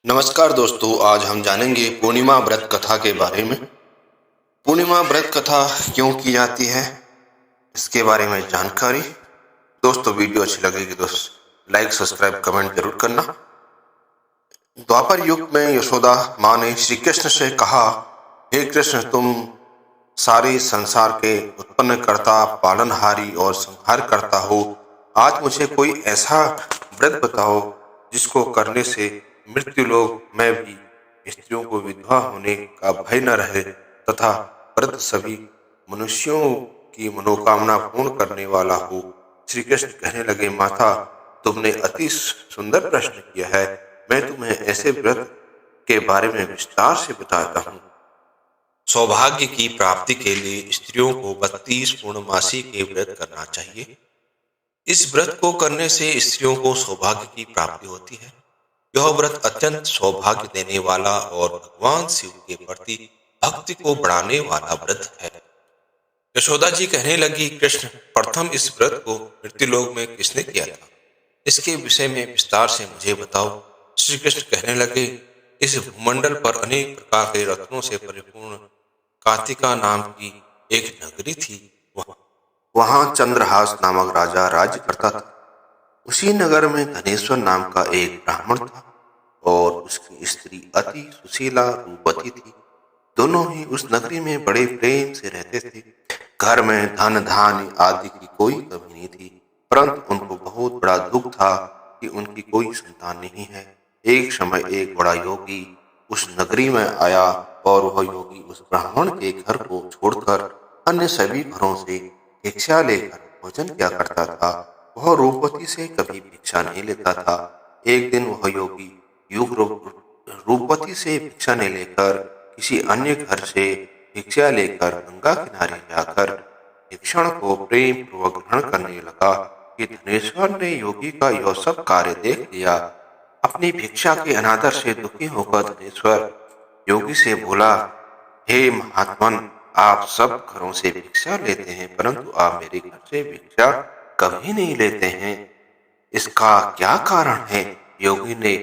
नमस्कार दोस्तों, आज हम जानेंगे पूर्णिमा व्रत कथा के बारे में। पूर्णिमा व्रत कथा क्यों की जाती है, इसके बारे में जानकारी। दोस्तों, वीडियो अच्छी लगेगी तो लाइक, सब्सक्राइब, कमेंट जरूर करना। द्वापर युग में यशोदा माँ ने श्री कृष्ण से कहा, हे कृष्ण, तुम सारे संसार के उत्पन्न करता, पालनहारी और संहार करता हो। आज मुझे कोई ऐसा व्रत बताओ जिसको करने से मृत्यु लोक में भी स्त्रियों को विधवा होने का भय न रहे तथा व्रत सभी मनुष्यों की मनोकामना पूर्ण करने वाला हो। श्री कृष्ण कहने लगे, माता, तुमने अति सुंदर प्रश्न किया है। मैं तुम्हें ऐसे व्रत के बारे में विस्तार से बताता हूँ। सौभाग्य की प्राप्ति के लिए स्त्रियों को 32 पूर्णमासी के व्रत करना चाहिए। इस व्रत को करने से स्त्रियों को सौभाग्य की प्राप्ति होती है। यह व्रत अत्यंत सौभाग्य देने वाला और भगवान शिव के प्रति भक्ति को बढ़ाने वाला व्रत है। यशोदा जी कहने लगी, कृष्ण, प्रथम इस व्रत को मृत्युलोक में किसने किया था? इसके विषय में विस्तार से मुझे बताओ। श्री कृष्ण कहने लगे, इस भूमंडल पर अनेक प्रकार के रत्नों से परिपूर्ण कार्तिका नाम की एक नगरी थी। वहां चंद्रहास नामक राजा राज्य करता था। उसी नगर में धनेश्वर नाम का एक ब्राह्मण था और उसकी स्त्री अति सुशीला रूपवती थी। दोनों ही उस नगरी में बड़े प्रेम से रहते थे। घर में धन धान्य आदि की कोई कमी नहीं थी, परंतु उनको बहुत बड़ा दुख था कि उनकी कोई संतान नहीं है। एक समय एक बड़ा योगी उस नगरी में आया और वह योगी उस ब्राह्मण के घर को छोड़कर अन्य सभी घरों से भिक्षा लेकर भोजन किया करता था। वह रूपवती से कभी भिक्षा नहीं लेता था। एक दिन वह योगी रूपवती से भिक्षा नहीं लेकर किसी अन्य घर से भिक्षा लेकर गंगा किनारे जाकर भिक्षण को प्रेम पूर्वक ग्रहण करने लगा कि धनेश्वर ने योगी का यह सब कार्य देख लिया। अपनी भिक्षा के अनादर से दुखी होकर धनेश्वर योगी से बोला, हे महात्मन, आप सब घरों से भिक्षा लेते हैं, परंतु आप मेरे घर से भिक्षा कभी नहीं लेते हैं। इसका क्या कारण है? योगी ने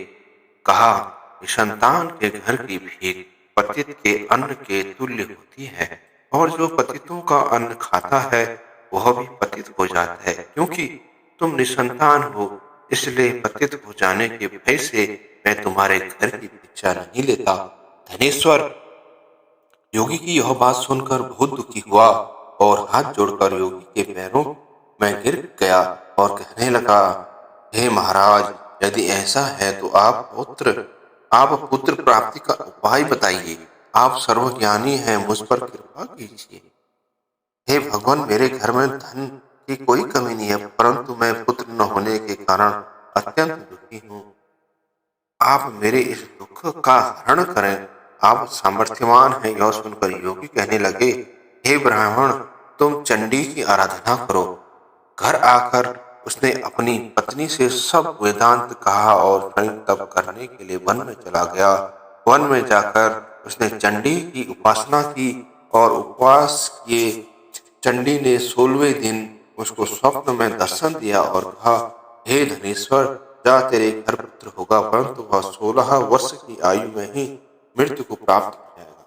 कहा, संतान के घर की भीख पतित के अन्न के तुल्य होती है और जो पतितों का अन्न खाता है वह भी पतित हो जाता है। क्योंकि तुम निसंतान हो, इसलिए पतित हो जाने के भय से मैं तुम्हारे घर की भिक्षा नहीं लेता। धनेश्वर योगी की यह बात सुनकर बहुत दुखी हुआ और हाथ जोड़कर योगी के पैरों में गिर गया और कहने लगा, हे महाराज, यदि ऐसा है तो आप पुत्र प्राप्ति का उपाय बताइए। आप सर्वज्ञानी हैं, मुझ पर कृपा कीजिए। हे भगवान, मेरे घर में धन की कोई कमी नहीं है, परंतु मैं पुत्र न होने के कारण अत्यंत दुखी हूँ। आप मेरे इस दुख का हरण करें। आप सामर्थ्यवान हैं। यह सुनकर योगी कहने लगे, हे ब्राह्मण, तुम चंडी की आराधना करो। घर आकर उसने अपनी पत्नी से सब वेदांत कहा और स्वयं तप करने के लिए वन में चला गया। वन में जाकर उसने चंडी की उपासना की और उपवास किए। चंडी ने 16वें दिन उसको स्वप्न में दर्शन दिया और कहा, हे धनेश्वर, जा, तेरे घर पुत्र होगा, परंतु वह 16 वर्ष की आयु में ही मृत्यु को प्राप्त हो जाएगा।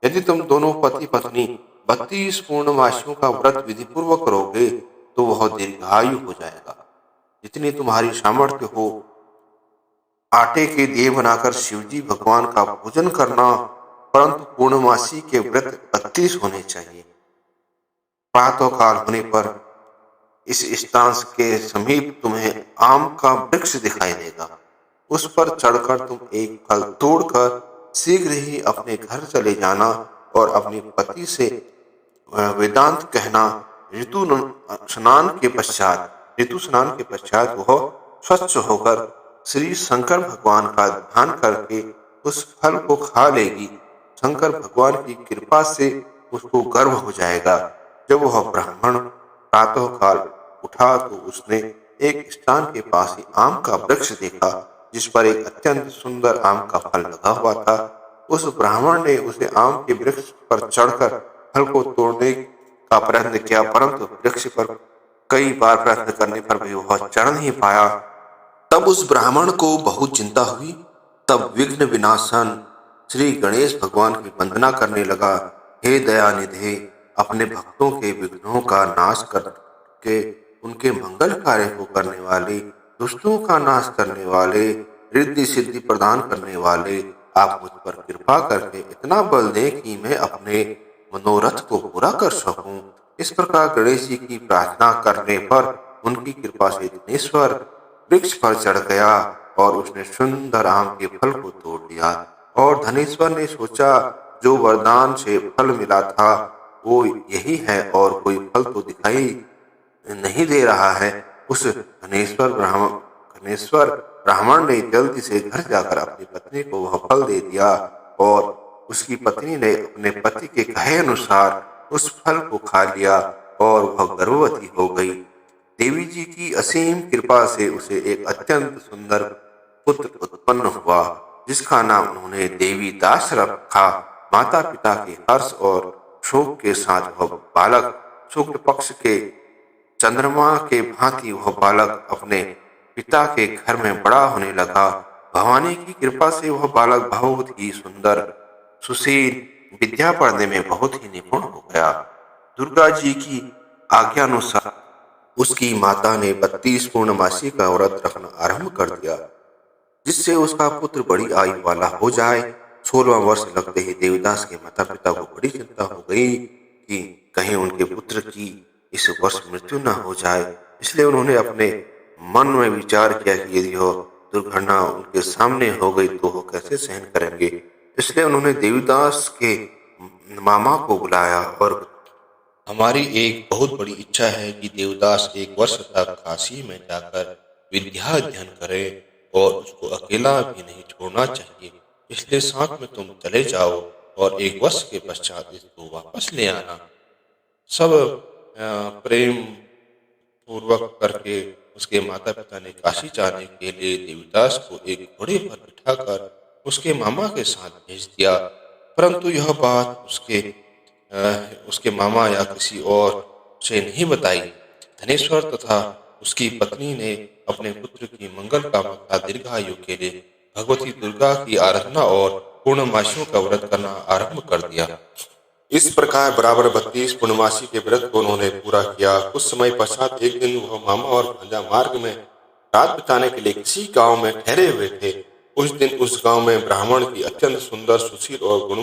यदि तुम दोनों पति पत्नी 32 पूर्णमासियों का व्रत विधि पूर्वक करोगे तो वह दीर्घायु हो जाएगा। जितनी तुम्हारी सामर्थ्य हो, आटे के दिए बनाकर शिवजी भगवान का पूजन करना, परंतु पूर्णमासी के व्रत 32 होने चाहिए। प्रातः काल होने पर इस स्थान के समीप तुम्हें आम का वृक्ष दिखाई देगा। उस पर चढ़कर तुम एक फल तोड़कर शीघ्र ही अपने घर चले जाना और अपने पति से वेदांत कहना। ऋतु स्नान के पश्चात वह स्वच्छ होकर श्री शंकर भगवान का ध्यान करके उस फल को खा लेगी। शंकर भगवान की कृपा से उसको गर्भ हो जाएगा। जब वह ब्राह्मण प्रातः काल उठा तो उसने एक स्थान के पास ही आम का वृक्ष देखा, जिस पर एक अत्यंत सुंदर आम का फल लगा हुआ था। उस ब्राह्मण ने उसे आम के वृक्ष पर चढ़कर फल को तोड़ने का प्रयत्न किया, परंतु वृक्ष पर कई बार प्रयत्न करने पर भी वह चढ़ नहीं पाया। तब उस ब्राह्मण को बहुत चिंता हुई तब विघ्न विनाशन श्री गणेश भगवान की वंदना करने लगा। हे दयानिधे, अपने भक्तों के विघ्नों का नाश करके उनके मंगल कार्य को करने वाले, दुष्टों का नाश करने वाले, रिद्धि सिद्धि प्रदान करने वाले, आप मुझ पर कृपा करके इतना बल दें कि मैं अपने मनोरथ को पूरा कर सकूं। इस प्रकार गणेश जी की प्रार्थना करने पर उनकी कृपा से धनेश्वर वृक्ष पर चढ़ गया और उसने सुंदर आम के फल को तोड़ लिया। और धनेश्वर ने सोचा, जो वरदान से फल मिला था वो यही है और कोई फल तो दिखाई नहीं दे रहा है। उस धनेश्वर ब्राह्मण ने जल्दी से घर जाकर अपनी पत्नी को वह फल दे दिया और उसकी पत्नी ने अपने पति के कहे अनुसार उस फल को खा लिया और वह गर्भवती हो गई। देवी जी की असीम कृपा से उसे एक अत्यंत सुंदर पुत्र उत्पन्न हुआ, जिसका नाम उन्होंने देवी दास रखा। माता पिता के हर्ष और शोक के साथ वह बालक शुक्ल पक्ष के चंद्रमा के भांति वह बालक अपने पिता के घर में बड़ा होने लगा। भवानी की कृपा से वह बालक बहुत ही सुंदर, सुशील, विद्या पढ़ने में बहुत ही निपुण हो गया। दुर्गा जी की आज्ञानुसार उसकी माता ने 32 पूर्णमासी का व्रत रखना आरंभ कर दिया, जिससे उसका पुत्र बड़ी आयु वाला हो जाए। 16वां वर्ष लगते ही देवदास के माता पिता को बड़ी चिंता हो गई कि कहीं उनके पुत्र की इस वर्ष मृत्यु न हो जाए। इसलिए उन्होंने अपने मन में विचार किया कि यदि वह दुर्घटना उनके सामने हो गई तो वो कैसे सहन करेंगे। इसलिए उन्होंने देवदास के मामा को बुलाया और हमारी एक बहुत बड़ी इच्छा है कि देवदास 1 वर्ष तक काशी में जाकर विद्या अध्ययन करे और उसको अकेला भी नहीं छोड़ना चाहिए। इसलिए साथ में तुम चले जाओ और 1 वर्ष के पश्चात इसको वापस ले आना। सब प्रेम पूर्वक करके उसके माता पिता ने काशी जाने के लिए देवदास को एक घोड़े पर बिठाकर उसके मामा के साथ भेज दिया। परंतु यह बात उसके मामा या किसी और से नहीं बताई। धनेश्वर तथा उसकी पत्नी ने अपने पुत्र की मंगल कामना दीर्घायु के लिए भगवती दुर्गा की आराधना और पूर्णमासियों का व्रत करना आरंभ कर दिया। इस प्रकार बराबर 32 पूर्णमासी के व्रत को उन्होंने पूरा किया। कुछ समय पश्चात एक दिन वह मामा और भांजा मार्ग में रात बिताने के लिए किसी गांव में ठहरे हुए थे। उस दिन उस गांव में ब्राह्मण की अत्यंत सुंदर, सुशील और गुण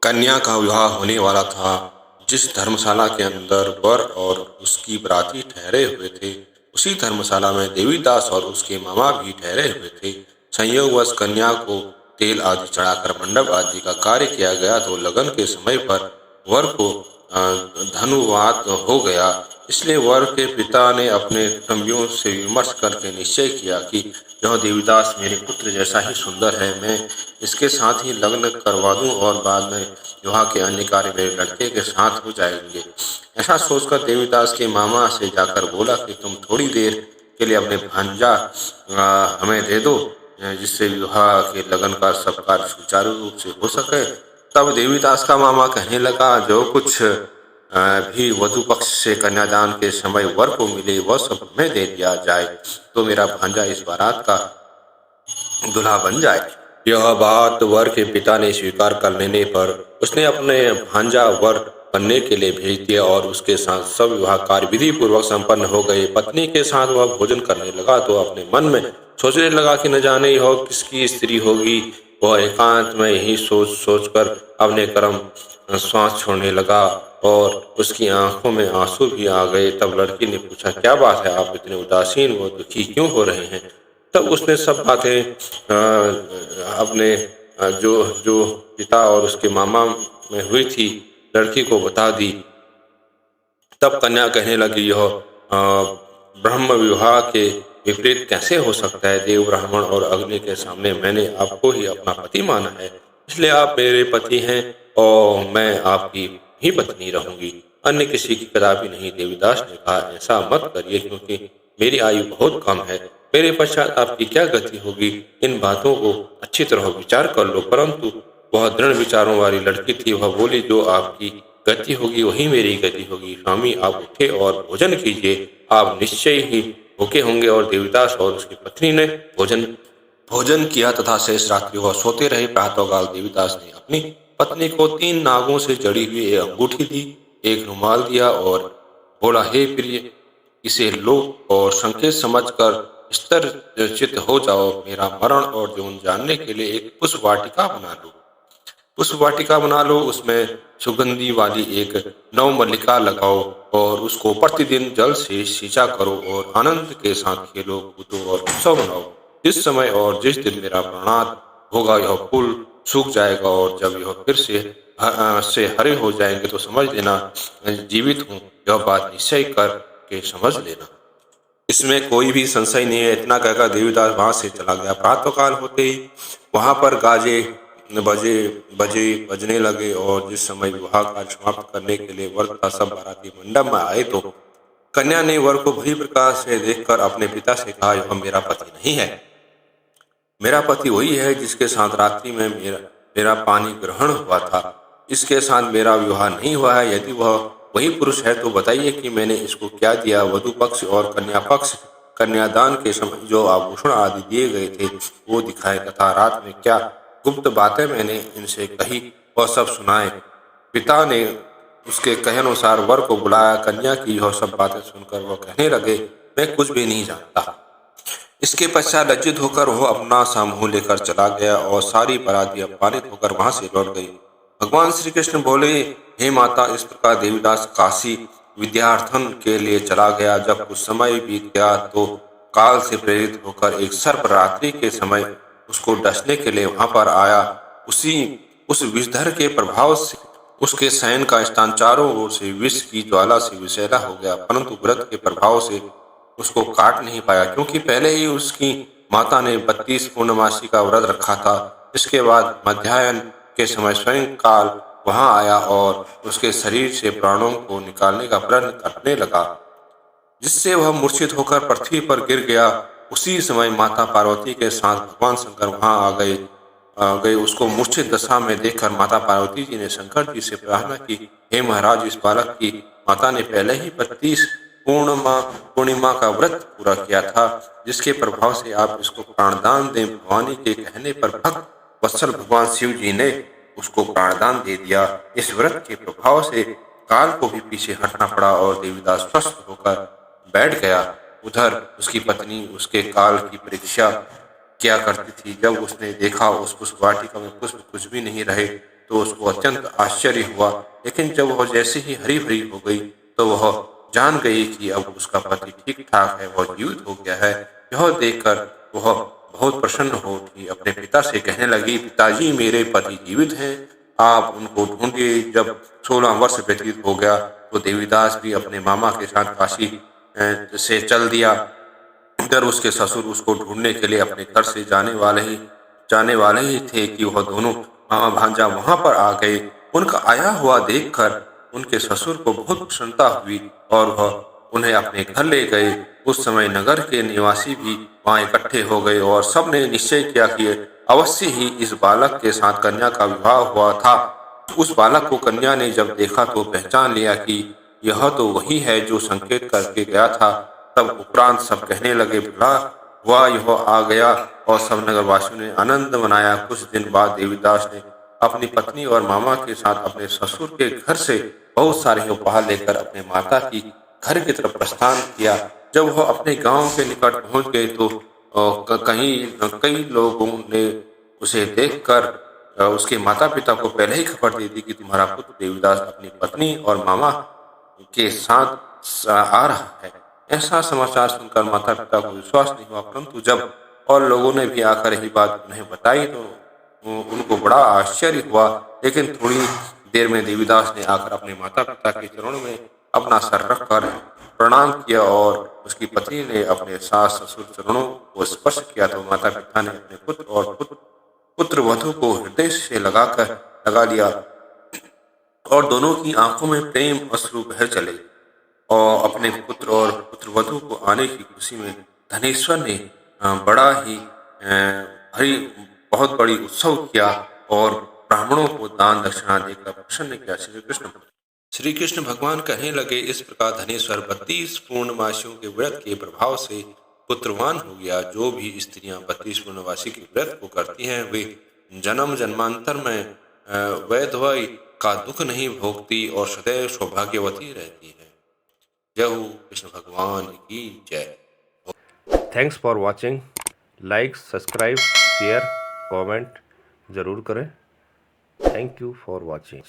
कन्या का विवाह होने वाला था। जिस धर्मशाला के अंदर वर और उसकी बराती ठहरे हुए थे, उसी धर्मशाला में देवीदास और उसके मामा भी ठहरे हुए थे। संयोगवश कन्या को तेल आदि चढ़ाकर मंडप आदि का कार्य किया गया तो लगन के समय पर वर को धनुवात हो गया। इसलिए वर के पिता ने अपने कुटुंबियों से विमर्श करके निश्चय किया कि यह देवीदास मेरे पुत्र जैसा ही सुंदर है, मैं इसके साथ ही लग्न करवा दूं और बाद में विवाह के अन्य कार्य मेरे लड़के के साथ हो जाएंगे। ऐसा सोचकर देवीदास के मामा से जाकर बोला कि तुम थोड़ी देर के लिए अपने भांजा हमें दे दो, जिससे विवाह के लगन का सब कार्य सुचारू रूप से हो सके। तब देवीदास का मामा कहने लगा, जो कुछ भी वधु पक्ष से कन्यादान के समय वर को मिले वह सब हमें दे दिया जाए, तो मेरा भांजा इस बारात का दूल्हा बन जाए। यह बात वर के पिता ने स्वीकार कर लेने पर उसने अपने भांजा वर बनने के लिए भेज दिया और उसके साथ सब विवाह कार्य विधि पूर्वक संपन्न हो गए। पत्नी के साथ वह भोजन करने लगा तो अपने मन में सोचने लगा कि न जाने यह किसकी स्त्री होगी। वह एकांत में यही सोच कर अपने कर्म श्वास छोड़ने लगा और उसकी आंखों में आंसू भी आ गए। तब लड़की ने पूछा, क्या बात है, आप इतने उदासीन व दुखी क्यों हो रहे हैं? तब उसने सब बातें अपने जो पिता और उसके मामा में हुई थी लड़की को बता दी। तब कन्या कहने लगी, यह ब्रह्म विवाह के विपरीत कैसे हो सकता है? देव, ब्राह्मण और अग्नि के सामने मैंने आपको ही अपना पति माना है, इसलिए आप मेरे पति हैं और मैं आपकी ही पत्नी रहूंगी, अन्य किसी की कदापि नहीं। देवीदास ने कहा, ऐसा मत करिए, क्योंकि मेरी आयु बहुत कम है, मेरे पश्चात आपकी क्या गति होगी? इन बातों को अच्छी तरह विचार कर लो। परंतु वह दृढ़ विचारों वाली लड़की थी। वह बोली, जो आपकी गति होगी वही मेरी गति होगी। स्वामी, आप उठे और भोजन कीजिए, आप निश्चय ही भूखे होंगे। और देवीदास और उसकी पत्नी ने भोजन भोजन किया तथा शेष रात्रि वह सोते रहे। प्रातःकाल देवीदास ने अपनी पत्नी को 3 नागों से जड़ी हुई एक अंगूठी दी, एक रुमाल दिया और बोला, हे प्रिय, इसे लो और संकेत समझकर स्थिर चित्त हो जाओ। मेरा मरण और जीवन जानने के लिए एक पुष्प वाटिका बना लो। पुष्प वाटिका बना लो, उसमें सुगंधी वाली एक नवमल्लिका लगाओ और उसको प्रतिदिन जल से सींचा करो और आनंद के साथ खेलो, कूदो और उत्सव मनाओ। जिस समय और जिस दिन मेरा प्राणांत होगा यह फूल सूख जाएगा और जब यह फिर से हरे हो जाएंगे तो समझ लेना जीवित हूँ। यह बात निश्चय करके समझ लेना, इसमें कोई भी संशय नहीं है। इतना कहकर देवीदास वहां से चला गया। प्रातःकाल होते ही वहां पर गाजे बजे बजे बजने लगे और जिस समय विवाह कार्य समाप्त करने के लिए वर तथा सब बाराती मंडप में आए तो कन्या ने वर को भली प्रकार से देखकर अपने पिता से कहा, यह मेरा पति नहीं है। मेरा पति वही है जिसके साथ रात्रि में मेरा पानी ग्रहण हुआ था। इसके साथ मेरा विवाह नहीं हुआ है। यदि वह वही पुरुष है तो बताइए कि मैंने इसको क्या दिया। वधु पक्ष और कन्या पक्ष कन्यादान के समय जो आभूषण आदि दिए गए थे वो दिखाए तथा रात में क्या गुप्त बातें मैंने इनसे कही वह सब सुनाए। पिता ने उसके कहे अनुसार वर को बुलाया। कन्या की यह सब बातें सुनकर वह कहने लगे, मैं कुछ भी नहीं जानता। इसके पश्चात लज्जित होकर वह अपना समूह लेकर चला गया और सारी बाराती अपमानित होकर वहां से लौट गई। भगवान श्री कृष्ण बोले, हे माता, इस प्रकार देवीदास काशी विद्यार्थन के लिए चला गया। जब कुछ समय बीत गया तो काल से प्रेरित होकर एक सर्प रात्रि के समय उसको डसने के लिए वहां पर आया। उस विषधर के प्रभाव से उसके शयन का स्थान चारों ओर से विष की ज्वाला से विषैला हो गया, परंतु व्रत के प्रभाव से उसको काट नहीं पाया, क्योंकि पहले ही उसकी माता ने 32 पूर्णमासी का व्रत रखा था। इसके बाद मध्याह्न के समय स्वयं काल वहां आया और उसके शरीर से प्राणों को निकालने का प्रण करने लगा, जिससे वह मूर्छित होकर पृथ्वी पर गिर गया। उसी समय माता पार्वती के साथ भगवान शंकर वहां आ गए। उसको मूर्छित दशा में देखकर माता पार्वती जी ने शंकर जी से प्रार्थना की, हे महाराज, इस बालक की माता ने पहले ही 32 पूर्णिमा का व्रत पूरा किया था, जिसके प्रभाव से आप इसको प्राणदान दें। भवानी के कहने पर भक्त वत्सल भगवान शिव जी ने उसको प्राणदान दे दिया। इस व्रत के प्रभाव से काल को भी पीछे हटना पड़ा और देवीदास स्वस्थ होकर बैठ गया। उधर उसकी पत्नी उसके काल की परीक्षा क्या करती थी। जब उसने देखा उस पुष्प वाटिका में पुष्प कुछ भी नहीं रहे तो उसको अत्यंत आश्चर्य हुआ, लेकिन जब वह जैसे ही हरी भरी हो गई तो वह जान गई कि अब उसका पति ठीक ठाक है, वह जीवित हो गया है। यह देखकर वह बहुत प्रसन्न हो उठी। अपने पिता से कहने लगी, पिताजी, मेरे पति जीवित हैं, आप उनको ढूंढिए। जब 16 वर्ष व्यतीत हो गया तो देवीदास भी अपने मामा के साथ काशी से चल दिया। इधर उसके ससुर उसको ढूंढने के लिए अपने घर से जाने वाले ही थे कि वह दोनों मामा भांजा वहां पर आ गए। उनका आया हुआ देखकर उनके ससुर को बहुत प्रसन्नता हुई और वह उन्हें अपने घर ले गए। उस समय नगर के निवासी भी वहां इकट्ठे हो गए और सबने निश्चय किया कि अवश्य ही इस बालक के साथ कन्या का विवाह हुआ था। उस बालक को कन्या ने जब देखा तो पहचान लिया कि यह तो वही है जो संकेत करके गया था। तब उपरांत सब कहने लगे, भला हुआ, यह आ गया, और सब नगरवासियों ने आनंद मनाया। कुछ दिन बाद देवीदास ने अपनी पत्नी और मामा के साथ अपने ससुर के घर से बहुत सारे उपहार लेकर अपने माता की घर की तरफ प्रस्थान किया। जब वह अपने गांव के निकट पहुंच गए तो कई लोगों ने उसे देखकर उसके माता पिता को पहले ही खबर दे दी कि तुम्हारा पुत्र देवीदास अपनी पत्नी और मामा के साथ आ रहा है। ऐसा समाचार सुनकर माता पिता को विश्वास नहीं हुआ, परंतु जब और लोगों ने भी आकर यही बात उन्हें बताई तो उनको बड़ा आश्चर्य हुआ। लेकिन थोड़ी देर में देवीदास ने आकर अपने माता पिता के चरणों में अपना सर रखकर प्रणाम किया और उसकी पत्नी ने अपने सास ससुर चरणों को स्पर्श किया तो माता पिता ने अपने पुत्र और पुत्र वधु को हृदय से लगा लिया और दोनों की आंखों में प्रेम अश्रु बह चले। और अपने पुत्र और पुत्र वधु को आने की खुशी में धनेश्वर ने बड़ा ही बहुत बड़ी उत्सव किया और ब्राह्मणों को दान दक्षिणा देकर प्रसन्न किया। श्री कृष्ण भगवान कहने लगे, इस प्रकार धनेश्वर 32 पूर्णमासियों के व्रत के प्रभाव से पुत्रवान हो गया। जो भी स्त्रियां 32 पूर्णवासी के व्रत को करती हैं वे जन्म जन्मांतर में वैधवाई का दुख नहीं भोगती और सदैव सौभाग्यवती रहती है। जय हो कृष्ण भगवान की जय। Thanks for watching. Like, subscribe, share, comment जरूर करें। Thank you for watching.